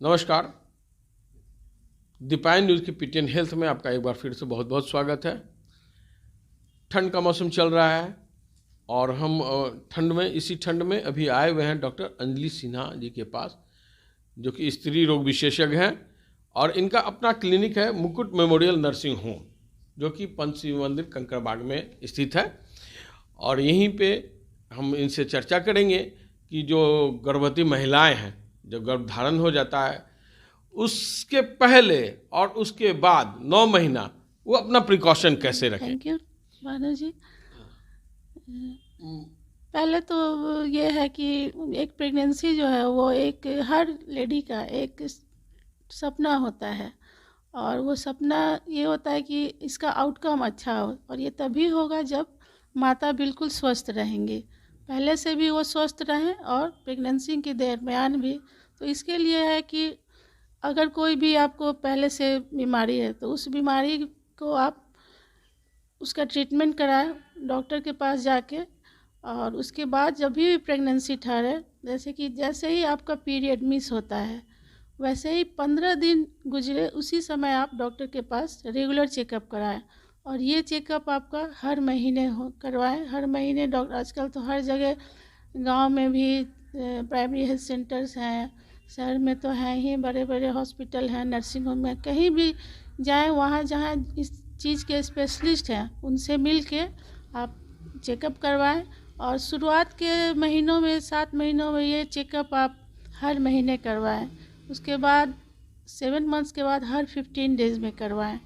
नमस्कार। दीपायन न्यूज़ की PTN health में आपका एक बार फिर से बहुत बहुत स्वागत है। ठंड का मौसम चल रहा है और हम इसी ठंड में अभी आए हुए हैं डॉक्टर अंजलि सिन्हा जी के पास, जो कि स्त्री रोग विशेषज्ञ हैं और इनका अपना क्लिनिक है मुकुट मेमोरियल नर्सिंग होम, जो कि पंचशिव मंदिर कंकड़बाग में स्थित है। और यहीं पे हम इनसे चर्चा करेंगे कि जो गर्भवती महिलाएं हैं, जब गर्भधारण हो जाता है उसके पहले और उसके बाद 9 महीना वो अपना प्रिकॉशन कैसे रखें। थैंक यू भानु जी। पहले तो ये है कि एक प्रेगनेंसी जो है वो एक हर लेडी का एक सपना होता है, और वो सपना ये होता है कि इसका आउटकम अच्छा हो, और ये तभी होगा जब माता बिल्कुल स्वस्थ रहेंगी, पहले से भी वो स्वस्थ रहें और प्रेगनेंसी के दरमियान भी। तो इसके लिए है कि अगर कोई भी आपको पहले से बीमारी है तो उस बीमारी को आप उसका ट्रीटमेंट कराएं डॉक्टर के पास जाके, और उसके बाद जब भी प्रेगनेंसी ठहरे, जैसे ही आपका पीरियड मिस होता है वैसे ही 15 दिन गुजरे उसी समय आप डॉक्टर के पास रेगुलर चेकअप कराएं। और ये चेकअप आपका हर महीने करवाएं। हर महीने डॉक्टर, आजकल तो हर जगह गांव में भी प्राइमरी हेल्थ सेंटर्स हैं, शहर में तो हैं ही, बड़े बड़े हॉस्पिटल हैं, नर्सिंग होम में, कहीं भी जाएं वहाँ जहाँ इस चीज़ के स्पेशलिस्ट हैं उनसे मिल के आप चेकअप करवाएं। और शुरुआत के महीनों में 7 महीनों में ये चेकअप आप हर महीने करवाएं। उसके बाद 7 मंथ्स के बाद हर 15 डेज में करवाएं,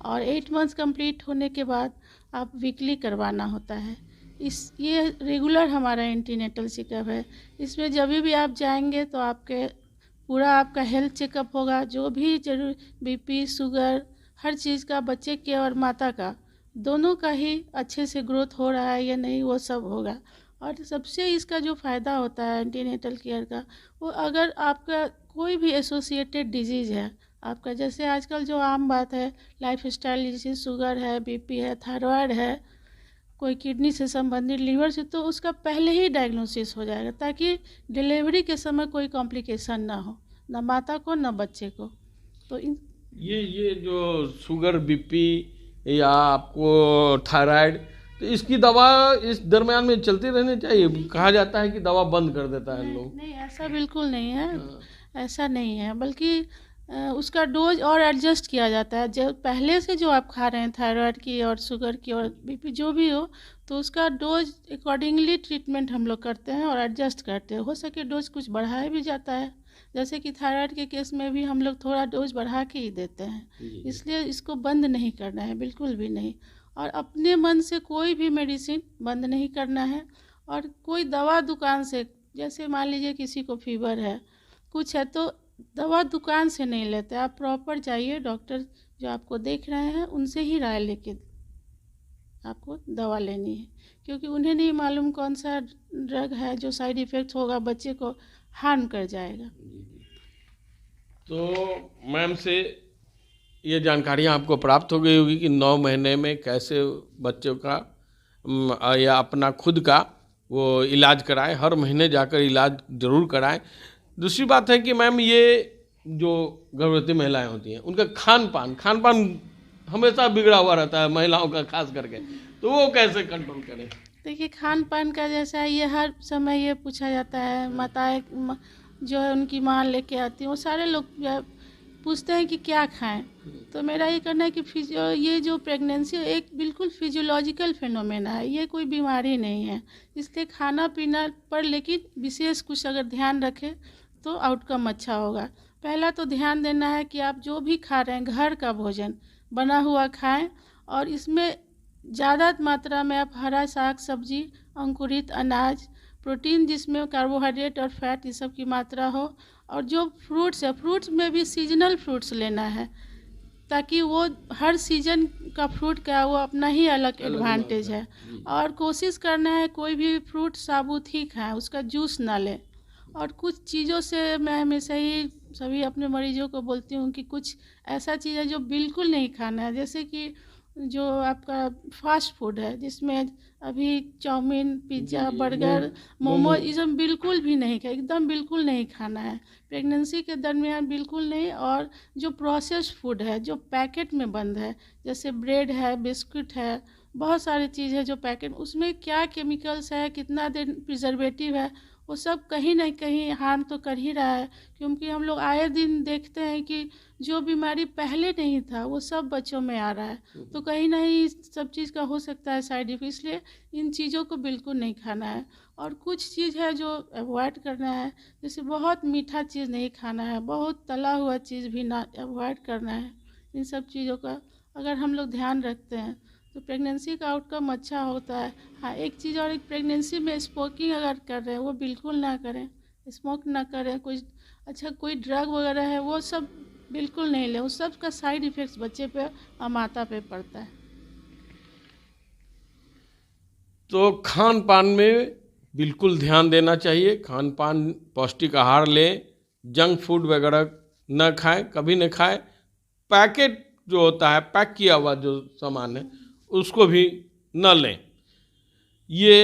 और 8 मंथ्स कंप्लीट होने के बाद आप वीकली करवाना होता है। ये रेगुलर हमारा एंटीनेटल चेकअप है। इसमें जब भी आप जाएंगे तो आपका हेल्थ चेकअप होगा, जो भी जरूर बीपी, शुगर, हर चीज़ का, बच्चे के और माता का दोनों का ही अच्छे से ग्रोथ हो रहा है या नहीं, वो सब होगा। और सबसे इसका जो फ़ायदा होता है एंटीनेटल केयर का, वो अगर आपका कोई भी एसोसिएटेड डिजीज़ है आपका, जैसे आजकल जो आम बात है लाइफस्टाइल डिजीज़, शुगर है, बीपी है, थायराइड है, कोई किडनी से संबंधित, लीवर से, तो उसका पहले ही डायग्नोसिस हो जाएगा, ताकि डिलीवरी के समय कोई कॉम्प्लिकेशन ना हो, ना माता को ना बच्चे को। तो ये जो शुगर, बीपी या आपको थायराइड, तो इसकी दवा इस दरमियान में चलती रहनी चाहिए। कहा जाता है कि दवा बंद कर देता है लोग। नहीं, ऐसा बिल्कुल नहीं है। ऐसा नहीं है, बल्कि उसका डोज और एडजस्ट किया जाता है। जब पहले से जो आप खा रहे हैं थायराइड की और शुगर की और बीपी जो भी हो, तो उसका डोज अकॉर्डिंगली ट्रीटमेंट हम लोग करते हैं और एडजस्ट करते हैं। हो सके डोज कुछ बढ़ाया भी जाता है, जैसे कि थायराइड के केस में भी हम लोग थोड़ा डोज बढ़ा के ही देते हैं। इसलिए इसको बंद नहीं करना है, बिल्कुल भी नहीं। और अपने मन से कोई भी मेडिसिन बंद नहीं करना है। और कोई दवा दुकान से, जैसे मान लीजिए किसी को फीवर है, कुछ है, तो दवा दुकान से नहीं लेते, आप प्रॉपर जाइए, डॉक्टर जो आपको देख रहे हैं उनसे ही राय लेके आपको दवा लेनी है, क्योंकि उन्हें नहीं मालूम कौन सा ड्रग है जो साइड इफ़ेक्ट होगा, बच्चे को हार्म कर जाएगा। तो मैम से ये जानकारियाँ आपको प्राप्त हो गई होगी कि 9 महीने में कैसे बच्चों का या अपना खुद का वो इलाज कराएं। हर महीने जाकर इलाज ज़रूर कराएं। दूसरी बात है कि मैम, ये जो गर्भवती महिलाएं होती हैं उनका खान पान हमेशा बिगड़ा हुआ रहता है, महिलाओं का खास करके, तो वो कैसे कंट्रोल करें। देखिए, खान पान का जैसा है, ये हर समय ये पूछा जाता है। माताएं जो है उनकी माँ लेके आती हैं, वो सारे लोग पूछते हैं कि क्या खाएं। तो मेरा ये कहना है कि ये जो प्रेगनेंसी एक बिल्कुल फिजियोलॉजिकल फिनोमेना है, ये कोई बीमारी नहीं है। इसलिए खाना पीना पर लेकिन विशेष कुछ अगर ध्यान रखें तो आउटकम अच्छा होगा। पहला तो ध्यान देना है कि आप जो भी खा रहे हैं घर का भोजन बना हुआ खाएं, और इसमें ज़्यादा मात्रा में आप हरा साग सब्जी, अंकुरित अनाज, प्रोटीन जिसमें कार्बोहाइड्रेट और फैट, ये सब की मात्रा हो। और जो फ्रूट्स है, फ्रूट्स में भी सीजनल फ्रूट्स लेना है, ताकि वो हर सीजन का फ्रूट का वो अपना ही अलग एडवांटेज है। और कोशिश करना है कोई भी फ्रूट साबुत ही खाएं, उसका जूस ना लें। और कुछ चीज़ों से मैं हमेशा ही सभी अपने मरीजों को बोलती हूँ कि कुछ ऐसा चीज़ है जो बिल्कुल नहीं खाना है, जैसे कि जो आपका फास्ट फूड है, जिसमें अभी चाउमीन, पिज़्ज़ा, जी, बर्गर, मोमो। मोमो, ये सब बिल्कुल भी नहीं खा, एकदम बिल्कुल नहीं खाना है प्रेगनेंसी के दरमियान, बिल्कुल नहीं। और जो प्रोसेस्ड फूड है, जो पैकेट में बंद है, जैसे ब्रेड है, बिस्कुट है, बहुत सारी चीज़ है जो पैकेट, उसमें क्या केमिकल्स है, कितना दिन प्रिजर्वेटिव है, वो सब कहीं ना कहीं हार्म तो कर ही रहा है। क्योंकि हम लोग आए दिन देखते हैं कि जो बीमारी पहले नहीं था वो सब बच्चों में आ रहा है। तो कहीं ना कहीं सब चीज़ का हो सकता है साइड इफेक्ट, इसलिए इन चीज़ों को बिल्कुल नहीं खाना है। और कुछ चीज़ है जो अवॉइड करना है, जैसे बहुत मीठा चीज़ नहीं खाना है, बहुत तला हुआ चीज़ भी ना अवॉइड करना है। इन सब चीज़ों का अगर हम लोग ध्यान रखते हैं तो प्रेगनेंसी का आउटकम अच्छा होता है। हाँ, एक चीज़ और, एक प्रेगनेंसी में स्मोकिंग अगर कर रहे हैं वो बिल्कुल ना करें, स्मोक ना करें। कोई अच्छा कोई ड्रग वगैरह है वो सब बिल्कुल नहीं लें, उस सब का साइड इफ़ेक्ट्स बच्चे पे और माता पे पड़ता है। तो खान पान में बिल्कुल ध्यान देना चाहिए, खान पान पौष्टिक आहार लें, जंक फूड वगैरह न खाएं, कभी न खाएं। पैकेट जो होता है, पैक किया हुआ जो सामान है, उसको भी न लें। ये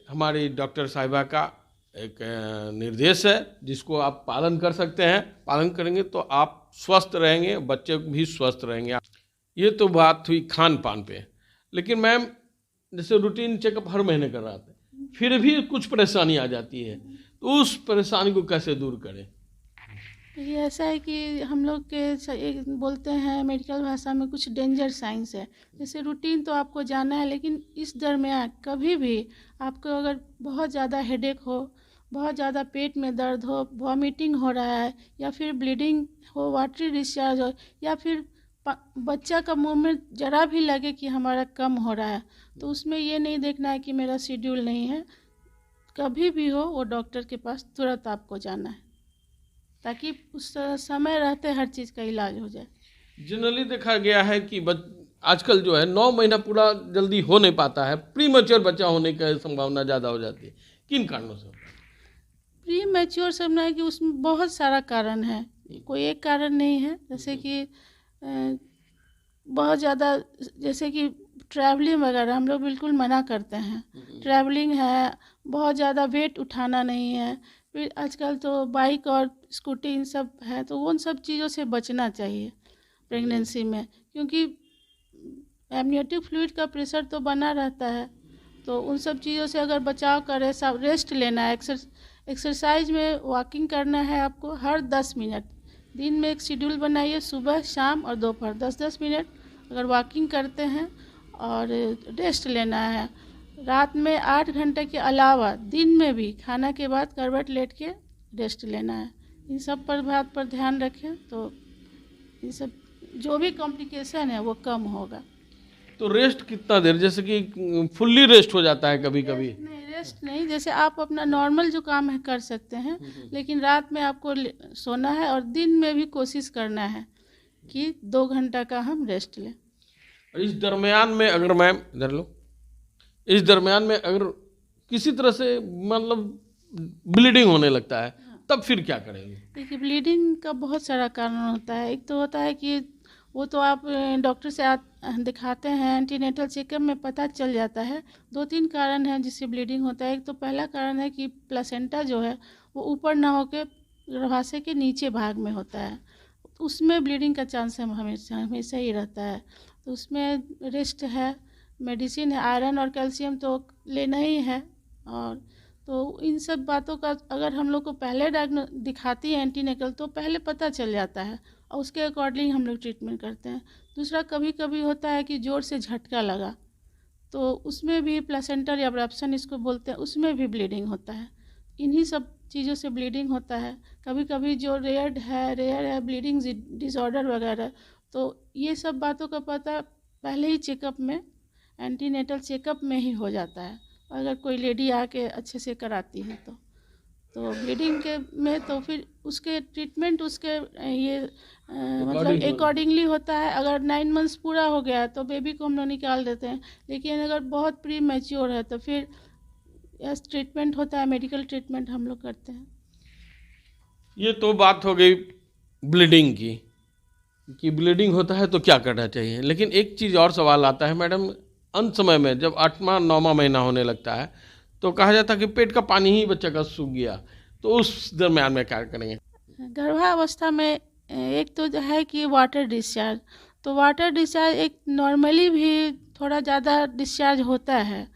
हमारी डॉक्टर साहिबा का एक निर्देश है, जिसको आप पालन कर सकते हैं। पालन करेंगे तो आप स्वस्थ रहेंगे, बच्चे भी स्वस्थ रहेंगे। ये तो बात हुई खान पान पे। लेकिन मैम, जैसे रूटीन चेकअप हर महीने कर रहा था, फिर भी कुछ परेशानी आ जाती है, तो उस परेशानी को कैसे दूर करें? ये ऐसा है कि हम लोग के एक बोलते हैं मेडिकल भाषा में कुछ डेंजर साइंस है। जैसे रूटीन तो आपको जाना है, लेकिन इस दरमियान कभी भी आपको अगर बहुत ज़्यादा हेडेक हो, बहुत ज़्यादा पेट में दर्द हो, वॉमिटिंग हो रहा है, या फिर ब्लीडिंग हो, वाटरी डिस्चार्ज हो, या फिर बच्चा का मुंह में जरा भी लगे कि हमारा कम हो रहा है, तो उसमें ये नहीं देखना है कि मेरा शेड्यूल नहीं है। कभी भी हो वो डॉक्टर के पास तुरंत आपको जाना है, ताकि उस समय रहते हर चीज़ का इलाज हो जाए। जनरली देखा गया है कि आजकल जो है 9 महीना पूरा जल्दी हो नहीं पाता है, प्री मैच्योर बच्चा होने की संभावना ज़्यादा हो जाती है। किन कारणों से? प्री मैच्योर समझना है कि उसमें बहुत सारा कारण है, कोई एक कारण नहीं है। जैसे कि बहुत ज़्यादा, जैसे कि ट्रैवलिंग वगैरह हम लोग बिल्कुल मना करते हैं। ट्रैवलिंग है, बहुत ज़्यादा वेट उठाना नहीं है, फिर आजकल तो बाइक और स्कूटी इन सब है, तो उन सब चीज़ों से बचना चाहिए प्रेगनेंसी में। क्योंकि एमनियोटिक फ्लूइड का प्रेशर तो बना रहता है, तो उन सब चीज़ों से अगर बचाव करें, सब रेस्ट लेना है, एक्सरसाइज में वॉकिंग करना है आपको हर 10 मिनट। दिन में एक शेड्यूल बनाइए, सुबह, शाम और दोपहर 10-10 मिनट अगर वॉकिंग करते हैं, और रेस्ट लेना है। रात में 8 घंटे के अलावा दिन में भी खाना के बाद करवट लेट के रेस्ट लेना है। इन सब पर बात पर ध्यान रखें तो इन सब जो भी कॉम्प्लिकेशन है वो कम होगा। तो रेस्ट कितना देर, जैसे कि फुल्ली रेस्ट हो जाता है कभी कभी? रेस्ट नहीं, जैसे आप अपना नॉर्मल जो काम है कर सकते हैं, लेकिन रात में आपको सोना है, और दिन में भी कोशिश करना है कि 2 घंटा का हम रेस्ट लें। इस दरमियान में अगर मैम इधर लो, इस दरमियान में अगर किसी तरह से मतलब ब्लीडिंग होने लगता है, तब फिर क्या करेंगे? देखिए, ब्लीडिंग का बहुत सारा कारण होता है। एक तो होता है कि वो तो आप डॉक्टर से दिखाते हैं, एंटीनेटल चेकअप में पता चल जाता है। 2-3 कारण हैं जिससे ब्लीडिंग होता है। एक तो पहला कारण है कि प्लेसेंटा जो है वो ऊपर ना होकर गर्भाशय के नीचे भाग में होता है, उसमें ब्लीडिंग का चांस हमेशा हमेशा ही रहता है। तो उसमें रेस्ट है, मेडिसिन है, आयरन और कैल्शियम तो लेना ही है। और तो इन सब बातों का अगर हम लोग को पहले दिखाती है एंटीनेटल, तो पहले पता चल जाता है, और उसके अकॉर्डिंग हम लोग ट्रीटमेंट करते हैं। दूसरा, कभी कभी होता है कि जोर से झटका लगा, तो उसमें भी प्लेसेंटल एब्रप्शन इसको बोलते हैं, उसमें भी ब्लीडिंग होता है। इन्हीं सब चीज़ों से ब्लीडिंग होता है। कभी कभी जो रेयर है ब्लीडिंग डिसऑर्डर वगैरह, तो ये सब बातों का पता पहले ही चेकअप में, एंटीनेटल चेकअप में ही हो जाता है। अगर कोई लेडी आके अच्छे से कराती है तो ब्लीडिंग के में तो फिर उसके ट्रीटमेंट उसके ये मतलब अकॉर्डिंगली होता है। अगर 9 मंथ्स पूरा हो गया तो बेबी को हम लोग निकाल देते हैं, लेकिन अगर बहुत प्री मैच्योर है तो फिर यस ट्रीटमेंट होता है, मेडिकल ट्रीटमेंट हम लोग करते हैं। ये तो बात हो गई ब्लीडिंग की। कि ब्लीडिंग होता है तो क्या करना चाहिए। लेकिन एक चीज़ और सवाल आता है मैडम, अंत समय में जब 8वां-9वां महीना होने लगता है तो कहा जाता है कि पेट का पानी ही बच्चे का सूख गया, तो उस दरम्यान में क्या करेंगे? गर्भावस्था में एक तो जो है कि वाटर डिस्चार्ज, तो वाटर डिस्चार्ज एक नॉर्मली भी थोड़ा ज़्यादा डिस्चार्ज होता है,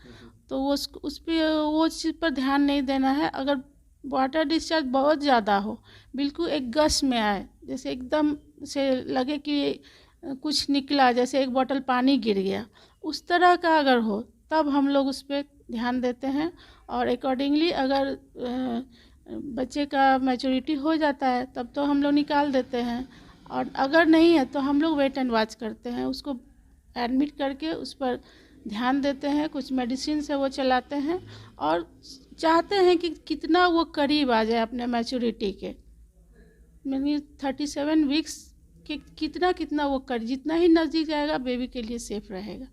तो उस पे वो चीज़ पर ध्यान नहीं देना है। अगर वाटर डिस्चार्ज बहुत ज़्यादा हो, बिल्कुल एक गश में आए, जैसे एकदम से लगे कि कुछ निकला, जैसे एक बोतल पानी गिर गया, उस तरह का अगर हो तब हम लोग उस पर ध्यान देते हैं। और अकॉर्डिंगली अगर बच्चे का मैच्योरिटी हो जाता है तब तो हम लोग निकाल देते हैं, और अगर नहीं है तो हम लोग वेट एंड वॉच करते हैं, उसको एडमिट करके उस पर ध्यान देते हैं, कुछ मेडिसिन से वो चलाते हैं और चाहते हैं कि कितना वो करीब आ जाए अपने मैच्योरिटी के, यानी 37 वीक्स के कितना वो कर, जितना ही नज़दीक जाएगा बेबी के लिए सेफ रहेगा।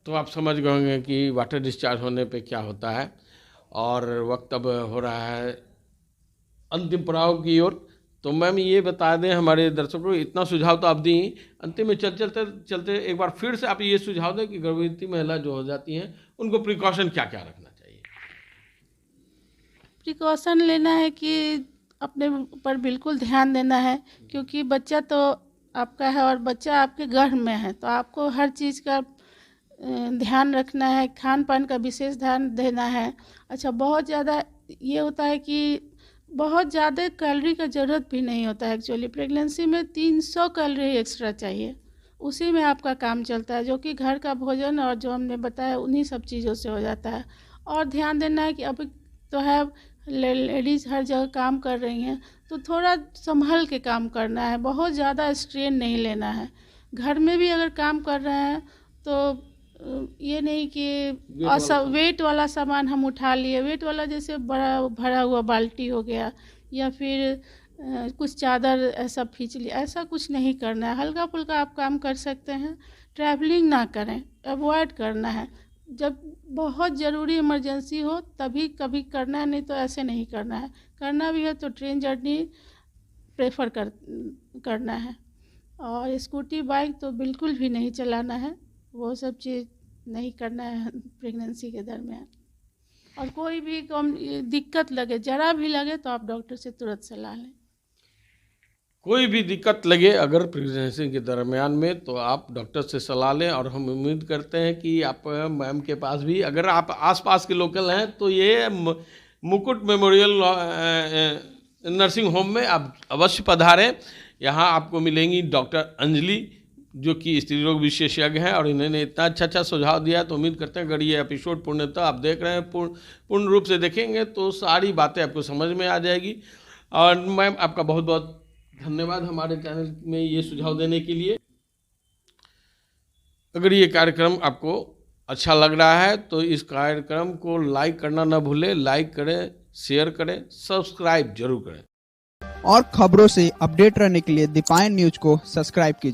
तो आप समझ गए होंगे कि वाटर डिस्चार्ज होने पे क्या होता है। और वक्त अब हो रहा है अंतिम पड़ाव की ओर, तो मैम ये बता दें हमारे दर्शकों को, इतना सुझाव तो आप दी, अंतिम में चलते एक बार फिर से आप ये सुझाव दें कि गर्भवती महिला जो हो जाती हैं उनको प्रिकॉशन क्या क्या रखना चाहिए? प्रिकॉशन लेना है कि अपने ऊपर बिल्कुल ध्यान देना है, क्योंकि बच्चा तो आपका है और बच्चा आपके गर्भ में है, तो आपको हर चीज़ का ध्यान रखना है, खान पान का विशेष ध्यान देना है। अच्छा, बहुत ज़्यादा ये होता है कि बहुत ज़्यादा कैलोरी का ज़रूरत भी नहीं होता है। एक्चुअली प्रेगनेंसी में 300 कैलोरी एक्स्ट्रा चाहिए, उसी में आपका काम चलता है, जो कि घर का भोजन और जो हमने बताया उन्हीं सब चीज़ों से हो जाता है। और ध्यान देना है कि अभी तो है लेडीज़ हर जगह काम कर रही हैं, तो थोड़ा संभल के काम करना है, बहुत ज़्यादा स्ट्रेन नहीं लेना है। घर में भी अगर काम कर रहे हैं तो ये नहीं कि वेट वाला सामान हम उठा लिए, वेट वाला जैसे बड़ा भरा हुआ बाल्टी हो गया या फिर कुछ चादर ऐसा खींच लिया, ऐसा कुछ नहीं करना है। हल्का फुल्का आप काम कर सकते हैं, ट्रैवलिंग ना करें, अवॉइड करना है। जब बहुत ज़रूरी इमरजेंसी हो तभी कभी करना है, नहीं तो ऐसे नहीं करना है। करना भी है तो ट्रेन जर्नी प्रेफर करना है, और स्कूटी बाइक तो बिल्कुल भी नहीं चलाना है, वो सब चीज़ नहीं करना है प्रेगनेंसी के दरमियान। और कोई भी दिक्कत लगे, जरा भी लगे, तो आप डॉक्टर से तुरंत सलाह लें। कोई भी दिक्कत लगे अगर प्रेगनेंसी के दरमियान में तो आप डॉक्टर से सलाह लें। और हम उम्मीद करते हैं कि आप मैम के पास भी, अगर आप आसपास के लोकल हैं तो ये मुकुट मेमोरियल नर्सिंग होम में आप अवश्य पधारें। यहाँ आपको मिलेंगी डॉक्टर अंजलि, जो कि स्त्री रोग विशेषज्ञ हैं, और इन्होंने इतना अच्छा सुझाव दिया, तो उम्मीद करते हैं अगर ये एपिसोड पूर्णतः आप देख रहे हैं, पूर्ण रूप से देखेंगे तो सारी बातें आपको समझ में आ जाएगी। और मैम आपका बहुत बहुत धन्यवाद हमारे चैनल में ये सुझाव देने के लिए। अगर ये कार्यक्रम आपको अच्छा लग रहा है तो इस कार्यक्रम को लाइक करना ना भूलें, लाइक करें, शेयर करें, सब्सक्राइब जरूर करें। और खबरों से अपडेट रहने के लिए दीपायन न्यूज को सब्सक्राइब कीजिए।